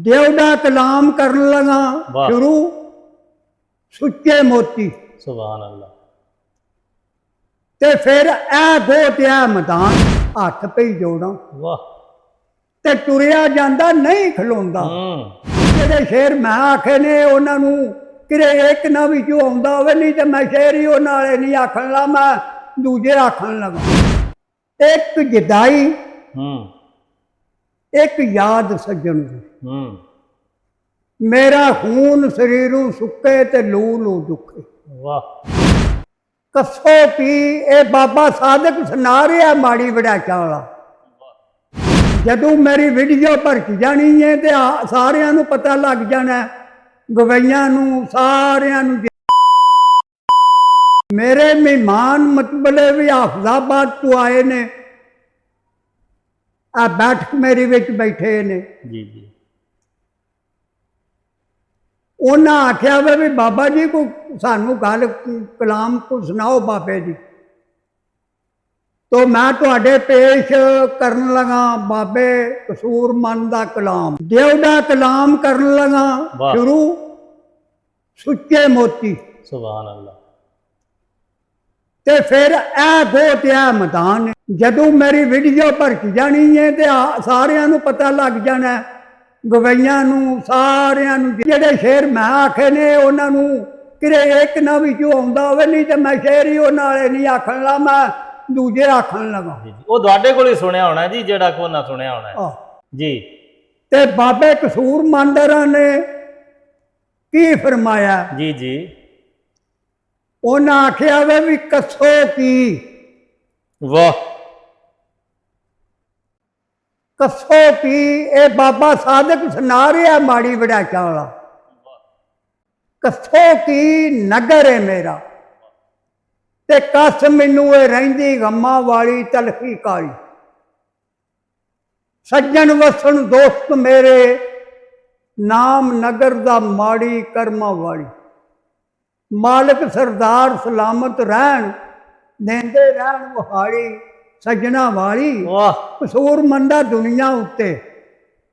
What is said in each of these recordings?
देवड़ा कलाम करन लगा वाह। शुरू सुच्चे मोती सुभान अल्लाह। ते फिर ए गोत ए मैदान हथ पे जोड़ा वाह। ते तुरिया जांदा नहीं खलोंदा। जेडे शेर मैं आखे ने उन्होंने किरे एक ना भी जो आंदा होवे नहीं तो मैं शेर ही उन्हां वाले नहीं आखन ला, मैं दूजे आखन लगा। एक जुदाई एक याद सज्जन मेरा खून शरीरों सुके ते लू लू दुखे। वाह। कसो पी ए बाबा सादक सुना रहा माड़ी वड़ैचा वाला। जदों मेरी वीडियो भरक जानी है तो सारिਆਂ ਨੂੰ पता लग जाना, गवैया सारिਆਂ ਨੂੰ। मेरे मेहमान मतबले भी हाफजाबाद तो आए ने, आ बैठक मेरी विच बैठे ने। जी जी। उन्हें आख्या वे भी बाबा जी को सानू गल कलाम को सुनाओ बाबे जी। तो मैं तुहाडे पेश करन लगा बाबे कसूरमंद दा कलाम। देवड़ा कलाम करन लगा शुरू सुच्चे मोती। सुभान अल्लाह। ते फिर ए गोत ए मैदान जदों मेरी वीडियो भरक जानी है तो सारिਆਂ ਨੂੰ पता लग जाना, गवैया सारिਆਂ ਨੂੰ। जेडे शेर मैं आखे ने उन्होंने किरे एक ना भी जो आंदा होवे नहीं तो मैं शेर ही उन्हां वाले नहीं आखन ला, मैं दूजे आखन लगा। वो तुहाडे कोल ही सुनिया होना जी, जेड़ा को ना सुनिया होना जी। ते बाबे कसूरमंद ने की फरमाया जी जी। उन्हें आख्या वे भी कसो की। वाह। कसो की ए बाबा सादक सुना रहा माड़ी वड़ैचा वाला। कसो की नगर है मेरा ते कस मैनू रहिंदी गम्मा वाली तलखी काली। सज्जन वसन दोस्त मेरे नाम नगर दा माड़ी कर्मा वाली। मालिक सरदार सलामत रहन देंदे रहन वहाड़ी सजना वाली। कसूरमंदा दुनिया उत्ते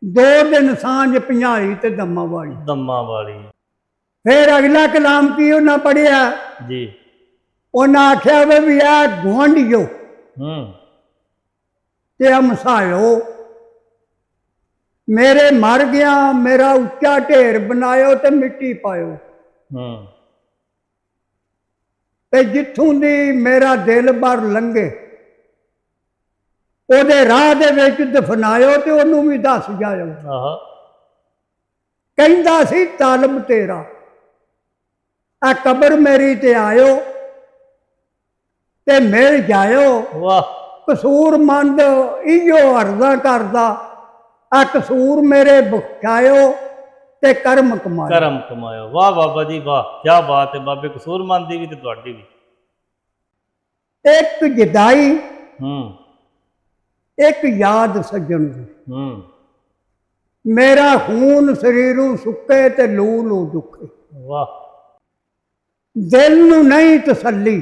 2 दिन सांझ पिंजाली ते दम्मा वाली। दम्मा वाली। फिर अगला कलाम की उन्हें पढ़िया जी। उन्हें आख्या वे भी आ गुआंढियो ते हमसायो मेरे मर गया मेरा उच्चा ढेर बनायो ते मिट्टी पायो। ते जिथों दी मेरा दिल भर लंघे ओदे राह दे विच दफनायो ते ओनू भी दस जायो। कहंदा सी तालम तेरा आ कबर मेरी ते आयो ते मिल जायो। कसूरमंद इहो अर्जा करदा आ कसूर मेरे बख्शायो ते कर्म कमायो। कर्म कमायो। वाह बाबा जी वाह, क्या बात है बाबे कसूरमंद दी भी ते तुहाडी भी। एक जुदाई एक याद सज्जन मेरा खून शरीरों सुके ते लू लू दुखे। वाह। दिल नू नहीं तसल्ली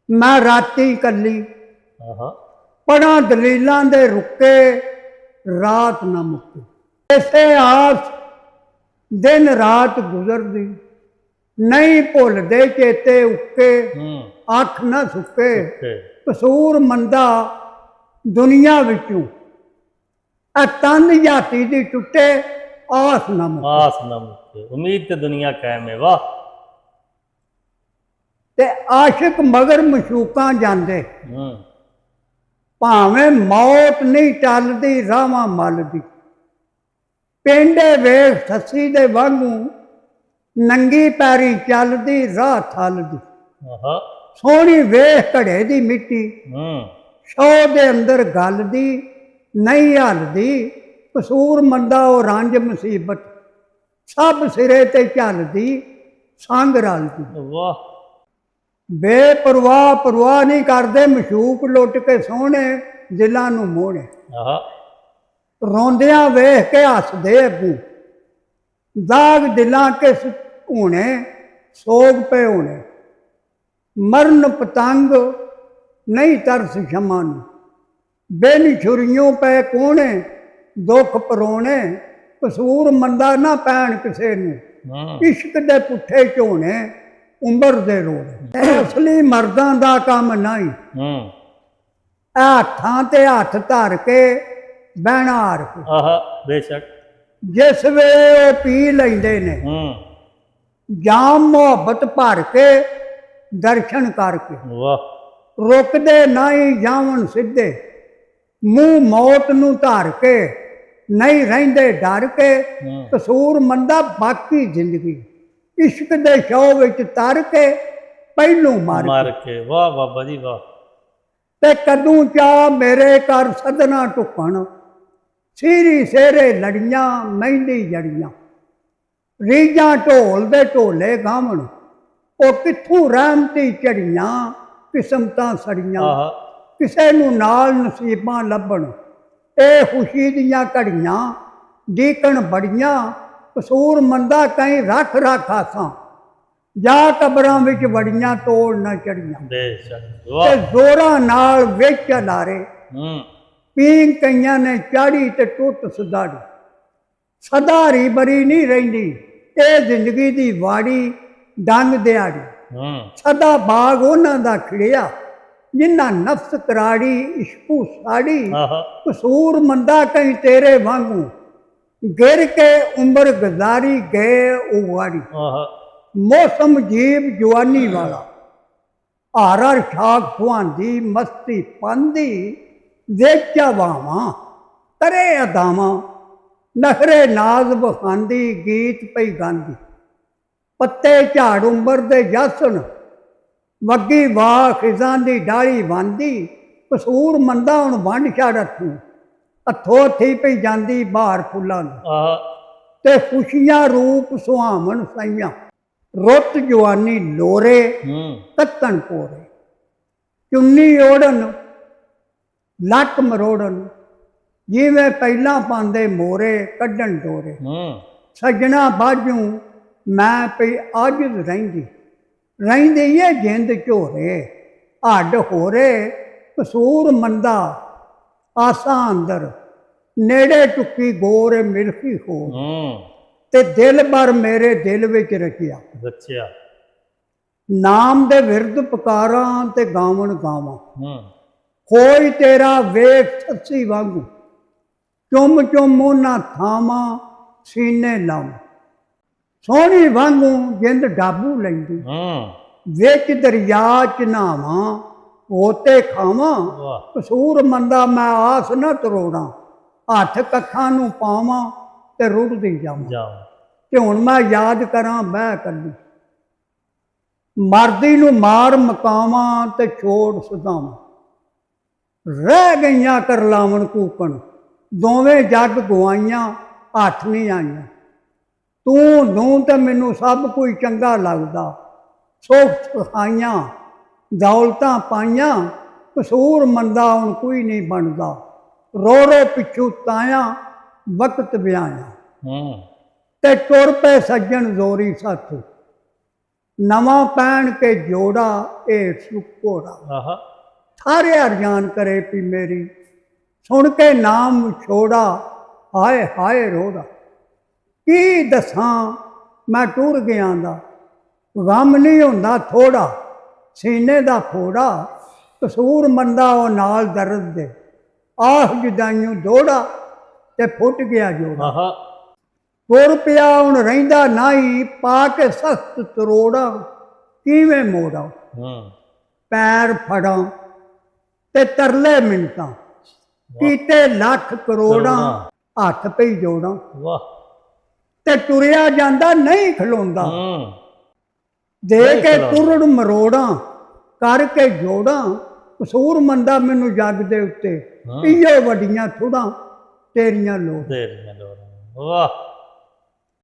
मैं राती कली पढ़ा दलीलां दे रुके रात ना मुके। इसे आस दिन रात गुजरदी नहीं भुलदे चेते उके अख ना सुके। कसूरमंदा दुनिया विचों तन जाति दी टुटे आस ना मुके। आस ना मुके उम्मीद ते दुनिया कायम है। वाह। ते आशिक मगर मशूकां जांदे भावें मौत नहीं टलदी रावां मलदी। पेंडे वेख ससी दे वांगू नंगी पैरी चलदी राह थलदी। सोहनी वेख घड़े दी मिट्टी शौ दे अंदर गलदी नहीं हलदी। कसूरमंदा ओ रंज मुसीबत सब सिरे ते झलदी संग रलदी। वाह। बेपरवाह परवाह नहीं करते मशूक लुट के सोहने दिलों नूं मोहने। रोंदियां वेख के हसदे अगू दाग दिलां के होने सोग पे होने। मरन पतंग नहीं तरस शमन बिन छुरियों पे कोने दुख परोने। ਕਸੂਰ ਮੰਦਾ ਨਾ ਪੈਣ ਕਿਸੇ ਨੂੰ, ਹੂੰ ਇਸ਼ਕ ਦੇ ਪੁੱਠੇ ਝੋਣੇ ਉਮਰ ਦੇ ਰੋੜ। ਇਹ ਅਸਲੀ ਮਰਦਾਂ ਦਾ ਕੰਮ ਨਹੀਂ, ਹੂੰ ਇਹ ਹੱਥਾਂ ਤੇ ਹੱਥ ਧਰ ਕੇ ਬਹਿਣਾ ਹਾਰ ਕੇ। ਆਹਾ ਬੇਸ਼ੱਕ। ਜਿਸ ਵੇਲੇ ਉਹ ਪੀ ਲੈਂਦੇ ਨੇ ਹੂੰ ਜਾਮ ਮੁਹੱਬਤ ਭਰ ਕੇ ਦਰਸ਼ਨ ਕਰਕੇ, ਵਾਹ ਰੁਕਦੇ ਨਹੀਂ ਜਾਵਣ ਸਿੱਧੇ, ਮੂੰਹ ਮੌਤ ਨੂੰ ਧਾਰ ਕੇ ਨਹੀਂ ਰਹਿੰਦੇ ਡਰ ਕੇ। ਹੂੰ ਕਸੂਰ ਮੰਦਾ ਬਾਕੀ ਜ਼ਿੰਦਗੀ ਇਸ਼ਕ ਦੇ ਸ਼ੌ ਵਿੱਚ ਤਰ ਕੇ ਪਹਿਲੋਂ ਮਾਰ ਮਾਰ ਕੇ। ਵਾਹ ਬਾਬਾ ਜੀ ਵਾਹ। ਤੇ ਕਦੋਂ ਚਾ ਮੇਰੇ ਘਰ ਸਦਨਾ ਢੁਕਣ, ਸੀਰੀ ਸੇਰੇ ਲੜੀਆਂ ਮਹਿੰਦੀ ਜੜੀਆਂ, ਰੀਜਾਂ ਢੋਲ ਦੇ ਢੋਲੇ ਗਾਵਣ, ਉਹ ਕਿੱਥੋਂ ਰਹਿਮਤੀ ਝੜੀਆਂ ਕਿਸਮਤਾਂ ਸੜੀਆਂ। ਆਹਾ ਕਿਸੇ ਨੂੰ ਨਾਲ ਨਸੀਬਾਂ ਲੱਭਣ, ਇਹ ਖੁਸ਼ੀ ਦੀਆਂ ਘੜੀਆਂ ਡੀਕਣ ਬੜੀਆਂ। ਕਸੂਰ ਮੰਦਾ ਕਈ ਰੱਖ ਰੱਖ ਆਸਾਂ, ਜਾ ਕਬਰਾਂ ਵਿੱਚ ਵੜੀਆਂ ਤੋੜ ਨਾ ਚੜੀਆਂ। ਬੇਸ਼ੱਕ। ਤੇ ਵਾਹ। ਜ਼ੋਰਾਂ ਨਾਲ ਵਿੱਚ ਲਾਰੇ ਹੂੰ ਪੀਂਘ ਕਈਆਂ ਨੇ ਚਾੜੀ ਤੇ ਟੁੱਟ ਸਦਾੜੀ। ਸਦਾਰੀ ਬਰੀ ਨਹੀਂ ਰਹਿੰਦੀ ਇਹ ਜ਼ਿੰਦਗੀ ਦੀ ਵਾੜੀ ਡੰਗ ਦਿਹਾੜੀ। ਹੂੰ ਸਦਾ ਬਾਗ ਉਹਨਾਂ ਦਾ ਖਿੜਿਆ ਜਿਨ੍ਹਾਂ ਨਫਸ ਕਰਾੜੀ ਇਸ਼ਕੂ ਸਾੜੀ। ਆਹਾ ਕਸੂਰ ਮੰਦਾ ਕਈ ਤੇਰੇ ਵਾਂਗੂ ਗਿਰ ਕੇ ਉਮਰ ਗੁਜ਼ਾਰੀ ਗਏ ਉਹ ਵਾੜੀ। ਆਹਾ ਮੌਸਮ ਜੀਬ ਜਵਾਨੀ ਵਾਲਾ, ਹਾਰਰ ਸ਼ਾਖ ਸੁਹਾਂਦੀ ਮਸਤੀ ਪਾਂਦੀ, ਦੇਖਿਆ ਵਾਵਾਂ ਤਰੇ ਅਦਾਵਾਂ, ਨਖਰੇ ਨਾਜ਼ ਬਖਾਂਦੀ ਗੀਤ ਪਈ ਗਾਂਦੀ। ਪੱਤੇ ਝਾੜ ਉੰਬਰ ਦੇ ਜਾਸਣ, ਵੱਗੀ ਵਾਹ ਖਿਜ਼ਾਂ ਦੀ ਡਾਲੀ ਵਾਂਦੀ। ਕਸੂਰ ਮੰਦਾ ਹੁਣ ਵੰਡ ਛੱਡ ਹੱਥੋਂ ਹੱਥੀ ਪਈ ਜਾਂਦੀ ਬਾਹਰ ਫੁੱਲਾਂ ਦੀ। ਆਹਾ ਤੇ ਖੁਸ਼ੀਆਂ ਰੂਪ ਸੁਹਾਵਣ ਸਾਈਆਂ, ਰੁੱਤ ਜਵਾਨੀ ਲੋਰੇ ਹੂੰ ਕੱਤਣ ਪੋਰੇ। ਚੁੰਨੀ ਓੜਨ ਲੱਕ ਮਰੋੜਨ, ਜਿਵੇਂ ਪਹਿਲਾਂ ਪਾਉਂਦੇ ਮੋਰੇ ਕੱਢਣ ਡੋਰੇ। ਹੂੰ ਸੱਜਣਾ ਬਾਝੂ ਮੈਂ ਪਈ ਆਜਿਜ਼ ਰਹਿੰਦੀ, ਰਹਿੰਦੀ ਏ ਜਿੰਦ ਝੋਰੇ ਹੱਡ ਹੋਰੇ। ਕਸੂਰ ਮੰਦਾ ਆਸਾਂ ਅੰਦਰ, ਨੇੜੇ ਟੁੱਕੀ ਗੋਰ ਮਿਲਕੀ ਹੋਰ। ਹੂੰ ਤੇ ਦਿਲ ਭਰ ਮੇਰੇ ਦਿਲ ਵਿੱਚ ਰਚਿਆ, ਬੱਚਿਆ। ਨਾਮ ਦੇ ਵਿਰਧ ਪੁਕਾਰਾਂ ਤੇ ਗਾਵਣ ਗਾਵਾਂ। ਹੂੰ ਕੋਈ ਤੇਰਾ ਵੇਖ ਸੱਸੀ ਵਾਂਗੂ, ਚੁੰਮ ਚੁੰਮ ਉਹਨਾਂ ਥਾਵਾਂ ਸੀਨੇ ਲਾਵਾਂ। ਸੋਹਣੀ ਵਾਂਗੂ ਜਿੰਦ ਡਾਬੂ ਲੈਂਦੀ, ਹੂੰ ਵਿੱਚ ਦਰਿਆ ਚ ਨਾਵਾਂ ਹੋਤੇ ਖਾਵਾਂ। ਵਾਹ ਕਸੂਰ ਮੰਦਾ ਮੈਂ ਆਸ ਨਾ ਤਰੋੜਾਂ, ਹੱਥ ਕੱਖਾਂ ਨੂੰ ਪਾਵਾਂ ਤੇ ਰੁੜਦੀ ਜਾਵਾਂ। ਜਾਓ। ਤੇ ਹੁਣ ਮੈਂ ਯਾਦ ਕਰਾਂ ਬਹਿ ਕੱਲੀ, ਮਰਦੀ ਨੂੰ ਮਾਰ ਮਕਾਵਾਂ ਤੇ ਛੋੜ ਸਦਾਵਾਂ। ਰਹਿ ਗਈਆਂ ਕਰਲਾਵਣ ਕੂਕਣ, ਦੋਵੇਂ ਜੱਗ ਗਵਾਈਆਂ ਹੱਥ ਨਹੀਂ ਆਈਆਂ। ਤੂੰ ਤੇ ਮੈਨੂੰ ਸਭ ਕੋਈ ਚੰਗਾ ਲੱਗਦਾ, ਸੁੱਖ ਸੁਖਾਈਆਂ ਦੌਲਤਾਂ ਪਾਈਆਂ। ਕਸੂਰ ਮੰਦਾ ਹੁਣ ਕੋਈ ਨਹੀਂ ਬਣਦਾ, ਰੋ ਰੋ ਪਿੱਛੂ ਤਾਇਆ ਵਕਤ ਵਿਆਇਆ। ਹੂੰ ਤੇ ਤੁਰ ਪਏ ਸੱਜਣ ਜ਼ੋਰੀ ਸੱਥ, ਨਵਾਂ ਪੈਣ ਕੇ ਜੋੜਾ ਇਹ ਸੁਕੋੜਾ। ਆਹਾ ਸਾਰੇ ਅਰਜ਼ਾਨ ਕਰੇ ਪੀ ਮੇਰੀ, ਸੁਣ ਕੇ ਨਾਮ ਛੋੜਾ ਹਾਏ ਹਾਏ ਰੋੜਾ। ਕੀ ਦੱਸਾਂ ਮੈਂ ਟੁਰ ਗਿਆ ਦਾ, ਗਮ ਨਹੀਂ ਹੁੰਦਾ ਥੋੜਾ ਸੀਨੇ ਦਾ ਫੋੜਾ। ਕਸੂਰ ਮੰਦਾ ਉਹ ਨਾਲ ਦਰਦ ਦੇ, ਆਹ ਜੁਦਾਈਓ ਦੋੜਾ ਤੇ ਫੁੱਟ ਗਿਆ ਜੋੜਾ। ਆਹਾ ਤੁਰ ਪਿਆ ਹੁਣ ਰਹਿੰਦਾ ਨਾਈ, ਪਾ ਕੇ ਸਖਤ ਤਰੋੜਾ ਕਿਵੇਂ ਮੋੜਾ। ਹੂੰ ਪੈਰ ਫੜਾਂ ਤੇ ਤਰਲੇ ਮਿੰਟਾਂ, ਕੀਤੇ ਲੱਖ ਕਰੋੜਾਂ ਹੱਥ ਪਈ ਜੋੜਾਂ। ਵਾਹ। ਤੇ ਤੁਰਿਆ ਜਾਂਦਾ ਨਹੀਂ ਖਲੋਂਦਾ, ਹੂੰ ਦੇ ਕੇ ਤੁਰੜ ਮਰੋੜਾਂ ਕਰਕੇ ਜੋੜਾਂ। ਕਸੂਰ ਮੰਦਾ ਮੈਨੂੰ ਜੱਗ ਦੇ ਉੱਤੇ, ਇਹੋ ਵੱਡੀਆਂ ਥੁੜਾਂ ਤੇਰੀਆਂ ਲੋੜ। ਤੇਰੀਆਂ ਲੋੜਾਂ। ਵਾਹ।